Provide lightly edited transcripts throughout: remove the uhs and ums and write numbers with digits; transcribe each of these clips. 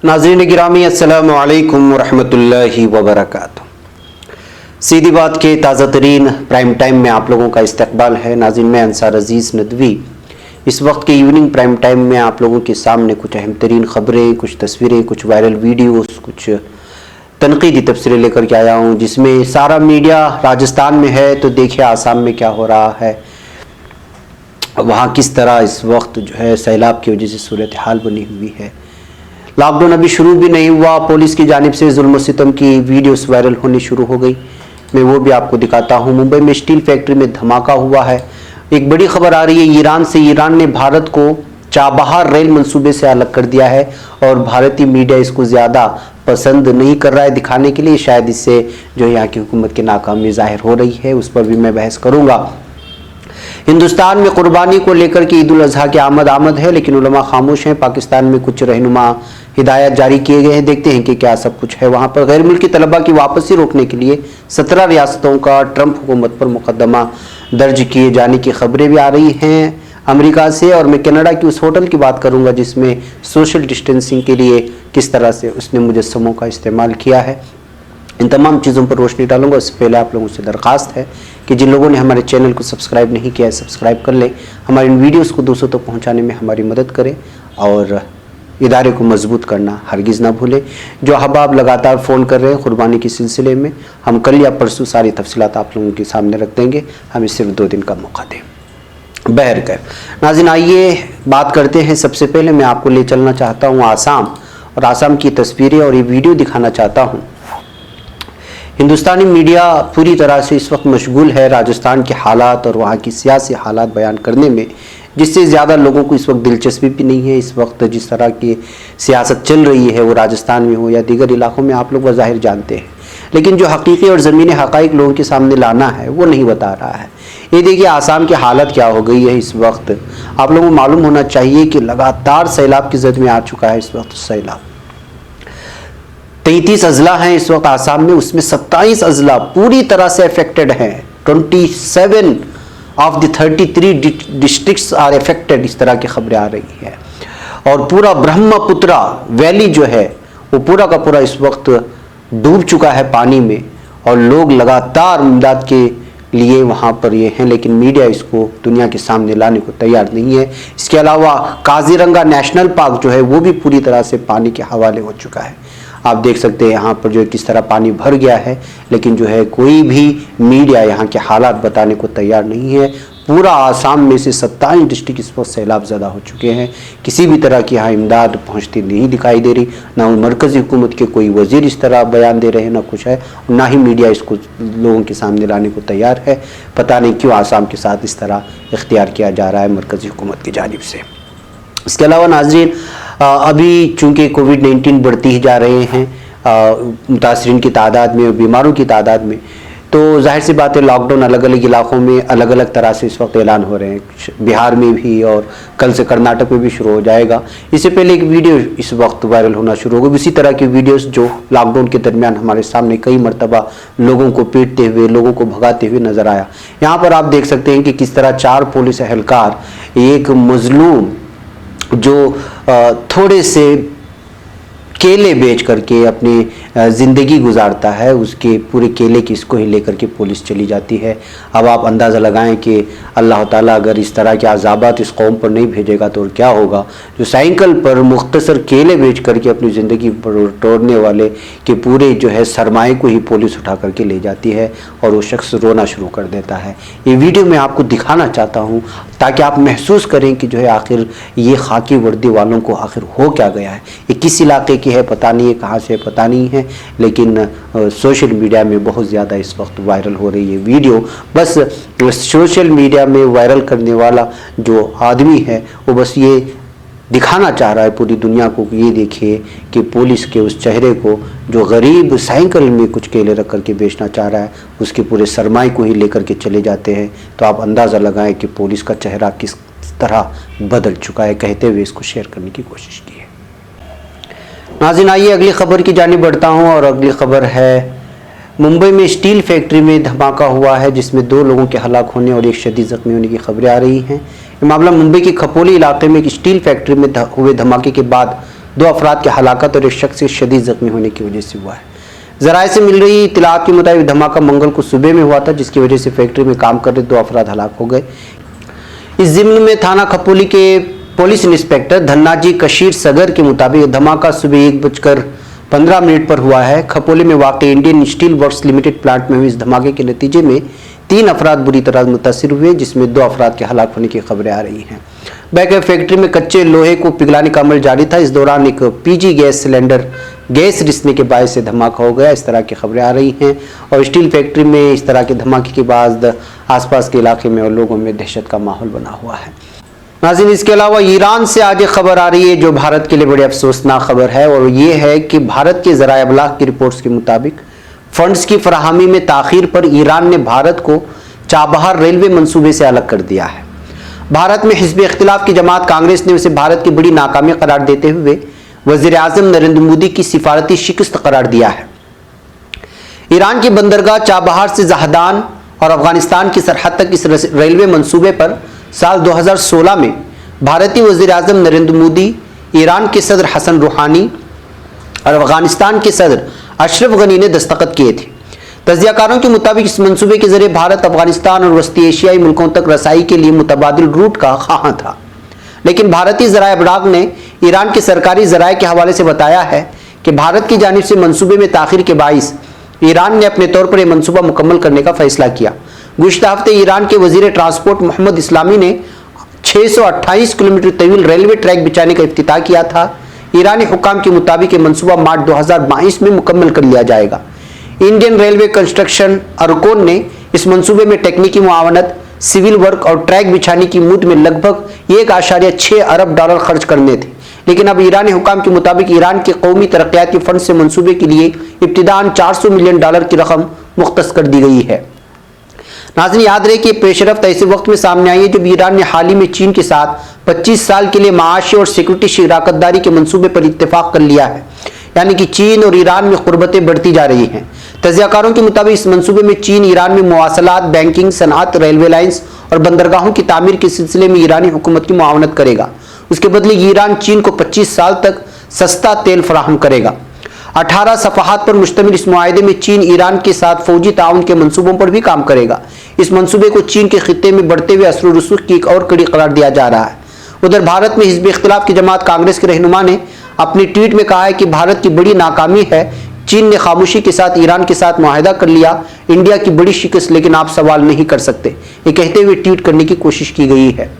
नाज़रीन गिरामी अस्सलामु अलैकुम वरहमतुल्लाहि वबरकातुहू। सीधी बात के ताज़ा तरीन प्राइम टाइम में आप लोगों का इस्तकबाल है। नाज़रीन मैं अंसार अजीज़ नदवी इस वक्त के इवनिंग प्राइम टाइम में आप लोगों के सामने कुछ अहम तरीन ख़बरें, कुछ तस्वीरें, कुछ वायरल वीडियोस, कुछ तनकीदी तबसरे लेकर के आया हूँ, जिसमें सारा मीडिया राजस्थान में है तो देखिए आसाम में क्या हो रहा है, वहाँ किस तरह इस वक्त जो है सैलाब की वजह से सूरत हाल बनी हुई है। लॉकडाउन अभी शुरू भी नहीं हुआ, पुलिस की जानिब से जुल्म सितम की वीडियोस वायरल होनी शुरू हो गई। मैं वो भी आपको दिखाता हूँ। मुंबई में स्टील फैक्ट्री में धमाका हुआ है। एक बड़ी खबर आ रही है ईरान से। ईरान ने भारत को चाबहार रेल मंसूबे से अलग कर दिया है और भारतीय मीडिया इसको ज़्यादा पसंद नहीं कर रहा है दिखाने के लिए। शायद इससे जो यहाँ की हुकूमत की नाकामी ज़ाहिर हो रही है, उस पर भी मैं बहस करूँगा। हिंदुस्तान में कुर्बानी को लेकर के ईद उल अजहा की आमद है, लेकिन उलमा खामोश हैं। पाकिस्तान में कुछ रहनुमा हिदायत जारी किए गए हैं, देखते हैं कि क्या सब कुछ है वहाँ पर। गैर मुल्की तलबा की वापसी रोकने के लिए 17 रियासतों का ट्रंप हुकूमत पर मुकदमा दर्ज किए जाने की खबरें भी आ रही हैं अमेरिका से। और मैं कनाडा की उस होटल की बात करूँगा जिसमें सोशल डिस्टेंसिंग के लिए किस तरह से उसने मुजस्समों का इस्तेमाल किया है। इन तमाम चीज़ों पर रोशनी डालूंगा। उससे पहले आप लोगों से दरख्वास्त है कि जिन लोगों ने हमारे चैनल को सब्सक्राइब नहीं किया है सब्सक्राइब कर लें, हमारे इन वीडियोस को दोस्तों तक पहुंचाने में हमारी मदद करें और इदारे को मजबूत करना हरगिज़ ना भूलें। जो अहबाब लगातार फ़ोन कर रहे हैं कुर्बानी के सिलसिले में, हम कल या परसों सारी तफसीलात आप लोगों के सामने रख देंगे। हमें सिर्फ 2 दिन का मौका दें। बहरकैफ नाज़रीन आइए बात करते हैं। सबसे पहले मैं आपको ले चलना चाहता हूँ आसाम, और आसाम की तस्वीरें और ये वीडियो दिखाना चाहता हूँ। हिंदुस्तानी मीडिया पूरी तरह से इस वक्त मशगूल है राजस्थान के हालात और वहाँ की सियासी हालात बयान करने में, जिससे ज़्यादा लोगों को इस वक्त दिलचस्पी भी नहीं है। इस वक्त जिस तरह की सियासत चल रही है वो राजस्थान में हो या दीगर इलाकों में, आप लोग वज़ाहिर जानते हैं, लेकिन जो हकीकी और ज़मीनी हक़ाइक़ लोगों के सामने लाना है वो नहीं बता रहा है। ये देखिए आसाम की हालत क्या हो गई है इस वक्त। आप लोगों को मालूम होना चाहिए कि लगातार सैलाब की जद में आ चुका है इस वक्त सैलाब। 33 अजला हैं इस वक्त आसाम में, उसमें 27 अजला पूरी तरह से अफेक्टेड हैं। 27 of the 33 districts are affected, इस तरह की खबरें आ रही है। और पूरा ब्रह्मपुत्रा वैली जो है वो पूरा का पूरा इस वक्त डूब चुका है पानी में, और लोग लगातार इमदाद के लिए वहाँ पर ये हैं, लेकिन मीडिया इसको दुनिया के सामने लाने को तैयार नहीं है। इसके अलावा काजीरंगा नेशनल पार्क जो है वो भी पूरी तरह से पानी के हवाले हो चुका है। आप देख सकते हैं यहाँ पर जो किस तरह पानी भर गया है, लेकिन जो है कोई भी मीडिया यहाँ के हालात बताने को तैयार नहीं है। पूरा आसाम में से 27 डिस्ट्रिक्ट इस वक्त सैलाब ज़दा हो चुके हैं। किसी भी तरह की यहाँ इमदाद पहुँचती नहीं दिखाई दे रही, ना मरकज़ी हुकूमत के कोई वज़ीर इस तरह बयान दे रहे हैं, ना कुछ है, ना ही मीडिया इसको लोगों के सामने लाने को तैयार है। पता नहीं क्यों आसाम के साथ इस तरह इख्तियार किया जा रहा है मरकज़ी हुकूमत की जानिब से। इसके अलावा नाज़रीन अभी चूँकि कोविड-19 बढ़ती ही जा रहे हैं मुतासरीन की तादाद में और बीमारों की तादाद में, तो जाहिर सी बात है लॉकडाउन अलग अलग इलाक़ों में अलग अलग तरह से इस वक्त ऐलान हो रहे हैं। बिहार में भी और कल से कर्नाटक में भी शुरू हो जाएगा। इससे पहले एक वीडियो इस वक्त वायरल होना शुरू होगी, इसी तरह की वीडियोस जो लॉकडाउन के दरमियान हमारे सामने कई मरतबा लोगों को पीटते हुए, लोगों को भगाते हुए नज़र आया। यहाँ पर आप देख सकते हैं कि किस तरह 4 पुलिस एहलकार एक मजलूम जो थोड़े से केले बेच करके अपनी ज़िंदगी गुजारता है, उसके पूरे केले की इसको ही लेकर के पुलिस चली जाती है। अब आप अंदाज़ा लगाएं कि अल्लाह ताला अगर इस तरह के अज़ाबात इस कौम पर नहीं भेजेगा तो क्या होगा। जो साइकिल पर मुख्तसर केले बेच करके अपनी ज़िंदगी पर तोड़ने वाले के पूरे जो है सरमाए को ही पुलिस उठा करके ले जाती है और वो शख्स रोना शुरू कर देता है। ये वीडियो मैं आपको दिखाना चाहता हूँ ताकि आप महसूस करें कि जो है आखिर ये खाकी वर्दी वालों को आखिर हो क्या गया है। ये किस इलाके की है पता नहीं है, कहाँ से पता नहीं है, लेकिन सोशल मीडिया में बहुत ज़्यादा इस वक्त वायरल हो रही है वीडियो। बस सोशल मीडिया में वायरल करने वाला जो आदमी है वो बस ये दिखाना चाह रहा है पूरी दुनिया को कि ये देखिए कि पुलिस के उस चेहरे को जो गरीब साइकिल में कुछ केले रख करके बेचना चाह रहा है, उसके पूरे सरमाए को ही लेकर के चले जाते हैं। तो आप अंदाज़ा लगाएं कि पुलिस का चेहरा किस तरह बदल चुका है। कहते हुए इसको शेयर करने की कोशिश की है। नाज़रीन आइए अगली खबर की जानिब बढ़ता हूँ, और अगली खबर है मुंबई में स्टील फैक्ट्री में धमाका हुआ है जिसमें 2 लोगों के हलाक होने और 1 शदीद ज़ख्मी होने की खबरें आ रही हैं। ये मामला मुंबई के खपोली इलाके में एक स्टील फैक्ट्री में हुए धमाके के बाद 2 अफराद की हलाकत और एक शख्स के शदीद जख्मी होने की वजह से हुआ है। ज़राए से मिल रही इत्तलात के मुताबिक धमाका मंगल को सुबह में हुआ था, जिसकी वजह से फैक्ट्री में काम कर रहे 2 अफराद हलाक हो गए। इस ज़िम्न में थाना खपोली के पुलिस इंस्पेक्टर धन्नाजी कशीर सगर के मुताबिक धमाका सुबह 1:15 पर हुआ है। खपोली में वाक़ई Indian steel works limited plant में हुई इस धमाके के नतीजे में 3 अफराद बुरी तरह मुतासिर हुए, जिसमें 2 अफराद के हलाक होने की खबरें आ रही हैं। बैक फैक्ट्री में कच्चे लोहे को पिघलाने का अमल जारी था। इस दौरान एक पीजी गैस सिलेंडर गैस रिसने के बायस से धमाका हो गया, इस तरह की खबरें आ रही हैं। और स्टील फैक्ट्री में इस तरह के धमाके के बाद आसपास के इलाके में और लोगों में दहशत का माहौल बना हुआ है। नाज़रीन, इसके अलावा ईरान से आज एक खबर आ रही है जो भारत के लिए बड़ी अफसोसनाक खबर है, और ये है कि भारत के ज़राए अबलाग की रिपोर्ट्स के मुताबिक फंड्स की फराहमी में ताख़ीर पर ईरान ने भारत को चाबहार रेलवे मंसूबे से अलग कर दिया है। भारत में हिज़्ब इख्तिलाफ की जमात कांग्रेस ने उसे भारत की बड़ी नाकामी करार देते हुए वज़ीर आज़म नरेंद्र मोदी की सिफारती शिकस्त करार दिया है। ईरान की बंदरगाह चाबहार से जहदान और अफगानिस्तान की सरहद तक इस रेलवे मंसूबे पर साल 2016 में भारतीय वज़ीर आज़म नरेंद्र मोदी, ईरान के सदर हसन रूहानी और अफगानिस्तान के सदर अशरफ गनी ने दस्तखत किए थे। तज्ज़ियाकारों के मुताबिक इस मंसूबे के जरिए भारत अफगानिस्तान और वस्ती एशियाई मुल्कों तक रसाई के लिए मुतबादिल रूट का ख़्वाह था, लेकिन भारतीय ज़राए अबलाग ने ईरान के सरकारी ज़राए के हवाले से बताया है कि भारत की जानिब से मंसूबे में ताख़ीर के बाइस ईरान ने अपने तौर पर यह मंसूबा मुकम्मल करने का फैसला किया। गुज़िश्ता हफ्ते ईरान के वज़ीर ट्रांसपोर्ट मोहम्मद इस्लामी ने 628 किलोमीटर तवील रेलवे ट्रैक बिछाने का इफ्तिताह किया था। ईरानी हुक्काम के मुताबिक ये मंसूबा मार्च 2022 में मुकम्मल कर लिया जाएगा। इंडियन रेलवे कंस्ट्रक्शन अरकोन ने इस मंसूबे में टेक्निकी मुआवनत, सिविल वर्क और ट्रैक बिछाने की मुद्द में लगभग 1.6 अरब डॉलर खर्च करने थे, लेकिन अब ईरानी हुक्काम के मुताबिक ईरान के कौमी तरक्याती फंड से मंसूबे के लिए इब्तिदान $400 मिलियन की रकम मुख्तस कर दी गई है। नाज़रीन, याद रहे कि पेशरफ्त ऐसे वक्त में सामने आई है जब ईरान ने हाल ही में चीन के साथ 25 साल के लिए माशी और सिक्योरिटी शराकतदारी के मंसूबे पर इत्तेफाक कर लिया है, यानी कि चीन और ईरान में क़ुर्बतें बढ़ती जा रही हैं। तज्ज़ियाकारों के मुताबिक इस मंसूबे में चीन ईरान में मवासलात, बैंकिंग, सनअत, रेलवे लाइन्स और बंदरगाहों की तामीर के सिलसिले में ईरानी हुकूमत की मुआवनत करेगा। उसके बदले ईरान चीन को 25 साल तक सस्ता तेल फराहम करेगा। 18 सफ़हात पर मुश्तमिल इस मुआहदे में चीन ईरान के साथ फौजी ताउन के मंसूबों पर भी काम करेगा। इस मंसूबे को चीन के खित्ते में बढ़ते हुए असर व रसूख की एक और कड़ी करार दिया जा रहा है। उधर भारत में हिज़्ब इख्तिलाफ की जमात कांग्रेस के रहनुमा ने अपनी ट्वीट में कहा है कि भारत की बड़ी नाकामी है, चीन ने खामोशी के साथ ईरान के साथ मुआहदा कर लिया, इंडिया की बड़ी शिकस्त, लेकिन आप सवाल नहीं कर सकते, ये कहते हुए ट्वीट करने की कोशिश की गई है।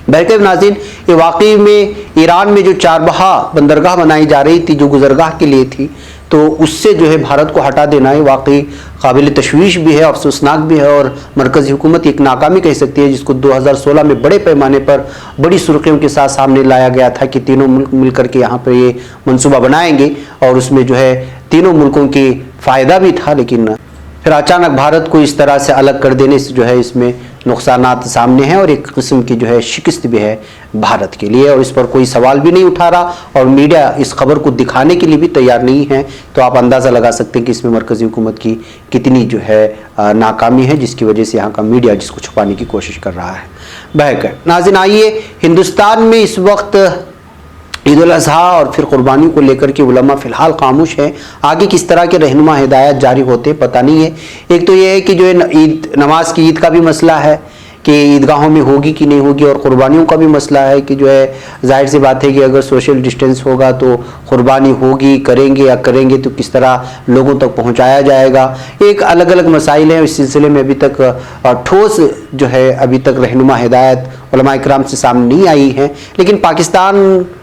बहरकैफ नाज़रीन, ये वाकई में ईरान में जो चारबहा बंदरगाह बनाई जा रही थी जो गुजरगाह के लिए थी, तो उससे जो है भारत को हटा देना है वाकई काबिल तशवीश भी है, अफसोसनाक भी है, और मरकज़ी हुकूमत एक नाकामी कह सकती है जिसको 2016 में बड़े पैमाने पर बड़ी सुर्खियों के साथ सामने लाया गया था कि तीनों मुल्क मिलकर के यहाँ पर ये मंसूबा बनाएंगे और उसमें जो है तीनों मुल्कों की फ़ायदा भी था, लेकिन फिर अचानक भारत को इस तरह से अलग कर देने से जो है इसमें नुकसानात सामने हैं और एक किस्म की जो है शिकस्त भी है भारत के लिए, और इस पर कोई सवाल भी नहीं उठा रहा और मीडिया इस खबर को दिखाने के लिए भी तैयार नहीं है। तो आप अंदाज़ा लगा सकते हैं कि इसमें मरकज़ी हुकूमत की कितनी जो है नाकामी है, जिसकी वजह से यहाँ का मीडिया जिसको छुपाने की कोशिश कर रहा है। बहरकैफ नाज़रीन, आइए, हिंदुस्तान में इस वक्त ईद उल अज़हा और फिर कुर्बानी को लेकर के उलमा फ़िलहाल खामोश है। आगे किस तरह के रहनुमा हिदायत जारी होते पता नहीं है। एक तो ये है कि जो है ईद नमाज की ईद का भी मसला है कि ईदगाहों में होगी कि नहीं होगी, और कुर्बानियों का भी मसला है कि जो है जाहिर सी बात है कि अगर सोशल डिस्टेंस होगा तो कुर्बानी होगी, करेंगे या करेंगे तो किस तरह लोगों तक पहुंचाया जाएगा। एक अलग अलग मसाइल हैं, इस सिलसिले में अभी तक ठोस जो है अभी तक रहनुमा हिदायत उलमा इकराम से सामने नहीं आई है, लेकिन पाकिस्तान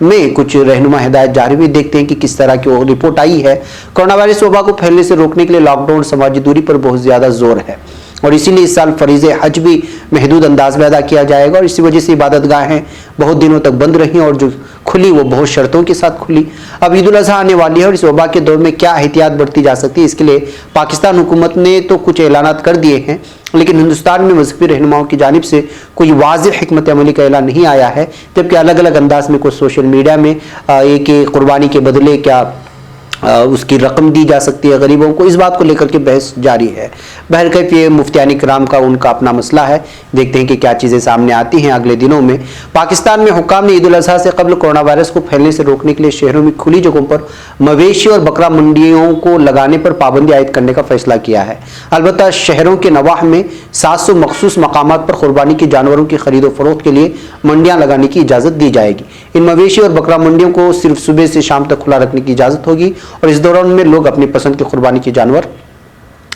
में कुछ रहनुमा हिदायत जारी हुई। देखते हैं कि किस तरह की रिपोर्ट आई है। कोरोना वायरस वबा को फैलने से रोकने के लिए लॉकडाउन, समाजी दूरी पर बहुत ज़्यादा जोर है और इसीलिए इस साल फरीज़ हज भी महदूद अंदाज में अदा किया जाएगा, और इसी वजह से इबादतगाहें बहुत दिनों तक बंद रहीं और जो खुली वो बहुत शर्तों के साथ खुली। अब ईद उल अज़हा आने वाली है और इस वबा के दौर में क्या एहतियात बरती जा सकती है, इसके लिए पाकिस्तान हुकूमत ने तो कुछ ऐलानात कर दिए हैं, लेकिन हिंदुस्तान में मज़हबी रहनुमाओं की जानिब से कोई वाज़ेह हिकमत अमली का ऐलान नहीं आया है। जबकि अलग अलग अंदाज में कुछ सोशल मीडिया में एक कुर्बानी के बदले क्या उसकी रकम दी जा सकती है गरीबों को, इस बात को लेकर के बहस जारी है। बहरकैफ ये मुफ्तियान कराम का उनका अपना मसला है, देखते हैं कि क्या चीज़ें सामने आती हैं अगले दिनों में। पाकिस्तान में हुक्काम ने ईद उल अज़हा से कबल कोरोना वायरस को फैलने से रोकने के लिए शहरों में खुली जगहों पर मवेशी और बकरा मंडियों को लगाने पर पाबंदी आयद करने का फैसला किया है। अलबत्ता शहरों के नवाह में 700 मखसूस मकामात पर कुर्बानी के जानवरों की खरीदो फरोख्त के लिए मंडियाँ लगाने की इजाज़त दी जाएगी। इन मवेशी और बकरा मंडियों को सिर्फ सुबह से शाम तक खुला रखने की इजाज़त होगी और इस दौरान में लोग अपनी पसंद के कुर्बानी के जानवर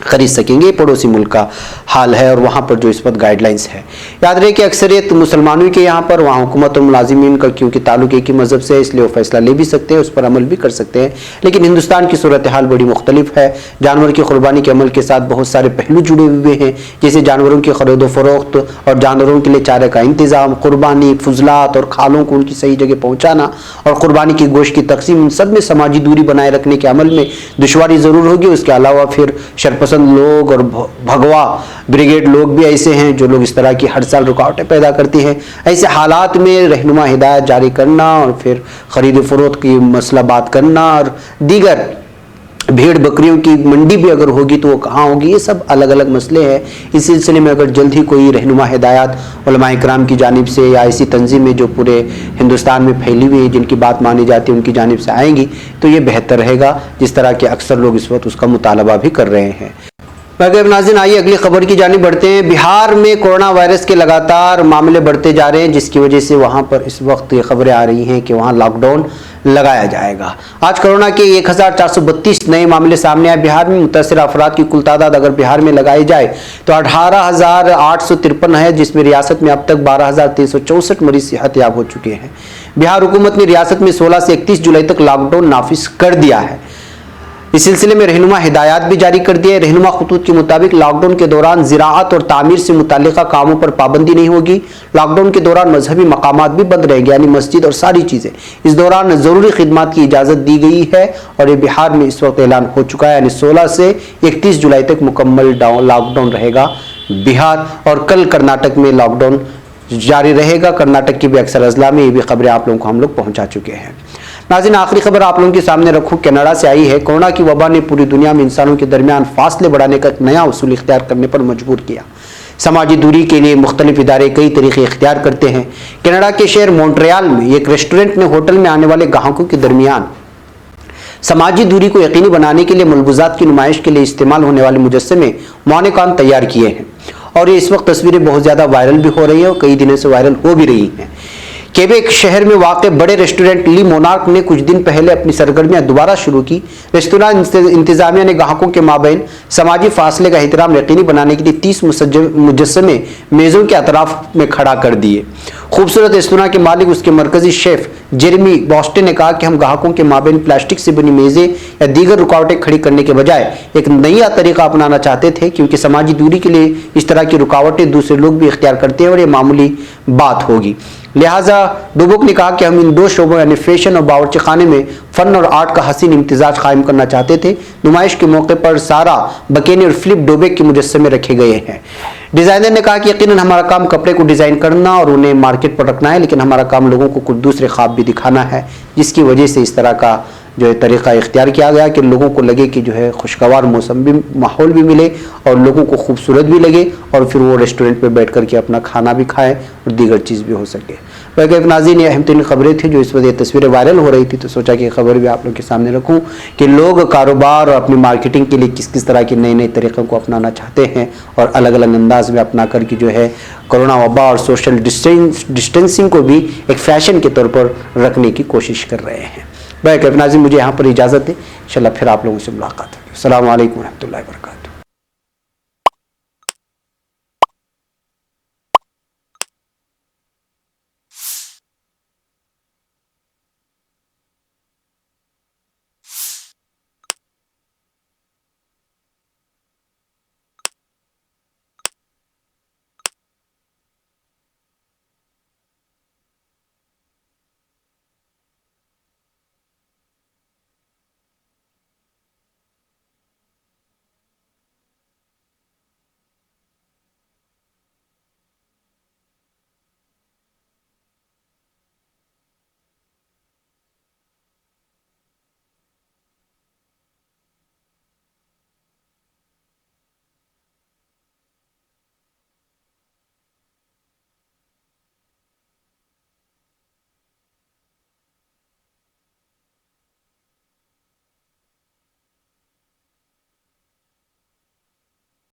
खरीद सकेंगे। पड़ोसी मुल्क का हाल है और वहाँ पर जो इस वक्त गाइडलाइंस है। याद रहे कि अक्सरियत मुसलमानों के यहाँ पर, वहाँ हुकूमत और मुलाजिमीन का क्योंकि ताल्लुक एक ही मज़हब से है, इसलिए वो फैसला ले भी सकते हैं, उस पर अमल भी कर सकते हैं। लेकिन हिंदुस्तान की सूरत हाल बड़ी मुख्तलिफ है। जानवर की कुर्बानी के अमल के साथ बहुत सारे पहलू जुड़े हुए हैं, जैसे जानवरों की खरीदो फरोख्त और जानवरों के लिए चारे का इंतज़ाम, कुर्बानी, फुजलात और खालों को उनकी सही जगह पहुँचाना और कुर्बानी की गोश्त की तकसीम, इन सब में समाजी दूरी बनाए रखने के अमल में दुश्वारी ज़रूर होगी। उसके अलावा फिर शरपसंद लोग और भगवा ब्रिगेड लोग भी ऐसे हैं जो लोग इस तरह की हर साल रुकावटें पैदा करती हैं। ऐसे हालात में रहनुमा हिदायत जारी करना और फिर खरीद फरोख्त की मसला बात करना और दीगर भेड़ बकरियों की मंडी भी अगर होगी तो वो कहाँ होगी, ये सब अलग अलग मसले हैं। इस सिलसिले में अगर जल्द ही कोई रहनुमा हिदायत उलमाए किराम की जानिब से या ऐसी तंजीमें जो पूरे हिंदुस्तान में फैली हुई है जिनकी बात मानी जाती है उनकी जानिब से आएंगी तो ये बेहतर रहेगा, जिस तरह के अक्सर लोग इस वक्त उसका मुतालबा भी कर रहे हैं। नाज़रीन, आइए अगली खबर की जानिब बढ़ते हैं। बिहार में कोरोना वायरस के लगातार मामले बढ़ते जा रहे हैं, जिसकी वजह से वहाँ पर इस वक्त ये खबरें आ रही हैं कि वहाँ लॉकडाउन लगाया जाएगा। आज कोरोना के 1432 नए मामले सामने आए। बिहार में मुतासिर अफराद की कुल तादाद अगर बिहार में लगाई जाए तो 18,853 है, जिसमें रियासत में अब तक 12,364 मरीज सेहतयाब हो चुके हैं। बिहार हुकूमत ने रियासत में 16 से 31 जुलाई तक लॉकडाउन नाफिज कर दिया है। इस सिलसिले में रहनुमा हिदायत भी जारी कर दिए। रहनुमा खतूत के मुताबिक लॉकडाउन के दौरान ज़िराअत और तामीर से मुताल्लिक़ा कामों पर पाबंदी नहीं होगी। लॉकडाउन के दौरान मजहबी मकामात भी बंद रहेंगे, यानी मस्जिद और सारी चीज़ें। इस दौरान ज़रूरी खिदमात की इजाज़त दी गई है और ये बिहार में इस वक्त ऐलान हो चुका है, यानी 16 से 31 जुलाई तक मुकम्मल लॉकडाउन रहेगा बिहार। और कल कर्नाटक में लॉकडाउन जारी रहेगा। कर्नाटक की भी अक्सर अजला में ये भी खबरें आप लोगों को हम लोग पहुँचा चुके हैं। नाज़रीन, आखिरी खबर आप लोगों के सामने रखूं, कनाडा से आई है। कोरोना की वबा ने पूरी दुनिया में इंसानों के दरमियान फासले बढ़ाने का एक नया उसूल इख्तियार करने पर मजबूर किया। समाजी दूरी के लिए मुख्तलिफ इदारे कई तरीके इख्तियार करते हैं। कनाडा के शहर मॉन्ट्रियल में एक रेस्टोरेंट ने होटल में आने वाले ग्राहकों के दरमियान समाजी दूरी को यकीनी बनाने के लिए मलबूजात की नुमाइश के लिए इस्तेमाल होने वाले मुजस्समे मौनेकान तैयार किए हैं और ये इस वक्त तस्वीरें बहुत ज़्यादा वायरल भी हो रही हैं और कई दिनों से वायरल हो भी रही हैं। केबेक शहर में वाक़े बड़े रेस्टोरेंट ली मोनार्क ने कुछ दिन पहले अपनी सरगर्मियां दोबारा शुरू की। रेस्टोरेंट इंतजामिया ने ग्राहकों के माबैन समाजी फासले का एहतराम यकीनी बनाने के लिए 30 मुजस्समे मेज़ों के अतराफ में खड़ा कर दिए। खूबसूरत रेस्तरां के मालिक उसके मरकजी शेफ जेरेमी बॉस्टन ने कहा कि हम ग्राहकों के माबैन प्लास्टिक से बनी मेज़ें या दीगर रुकावटें खड़ी करने के बजाय एक नया तरीका अपनाना चाहते थे, क्योंकि समाजी दूरी के लिए इस तरह की रुकावटें दूसरे लोग भी इख्तियार करते हैं और ये मामूली बात होगी। लिहाजा डुबुक ने कहा कि हम इन दो शोबों यानी फैशन और बावर्ची खाने में फ़न और आर्ट का हसीन इम्तिजाज कायम करना चाहते थे। नुमाइश के मौके पर सारा बकेनी और फिलिप डोबेक के मुजस्समे रखे गए हैं। डिज़ाइनर ने कहा कि यकीनन हमारा काम कपड़े को डिज़ाइन करना और उन्हें मार्केट पर रखना है, लेकिन हमारा काम लोगों को कुछ दूसरे ख्वाब भी दिखाना है, जिसकी वजह से इस तरह का जो है तरीक़ा इख्तियार किया गया कि लोगों को लगे कि जो है खुशगवार मौसम भी, माहौल भी मिले और लोगों को खूबसूरत भी लगे और फिर वो रेस्टोरेंट पे बैठ कर के अपना खाना भी खाएं और दीगर चीज़ भी हो सके। वैसे नाज़रीन, ये अहम तरीन खबरें थी जो इस वजह तस्वीरें वायरल हो रही थी, तो सोचा कि खबर भी आप लोग के सामने रखूं कि लोग कारोबार और अपनी मार्केटिंग के लिए किस किस तरह के नए नए तरीक़ों को अपनाना चाहते हैं और अलग अलग अंदाज में अपना करके जो है कोरोना वबा और सोशल डिस्टेंसिंग को भी एक फ़ैशन के तौर पर रखने की कोशिश कर रहे हैं। भाई नाज़रीन, मुझे यहाँ पर इजाज़त है, इंशाल्लाह फिर आप लोगों से मुलाकात होगी। अस्सलामु अलैकुम व रहमतुल्लाहि व बरकातहू।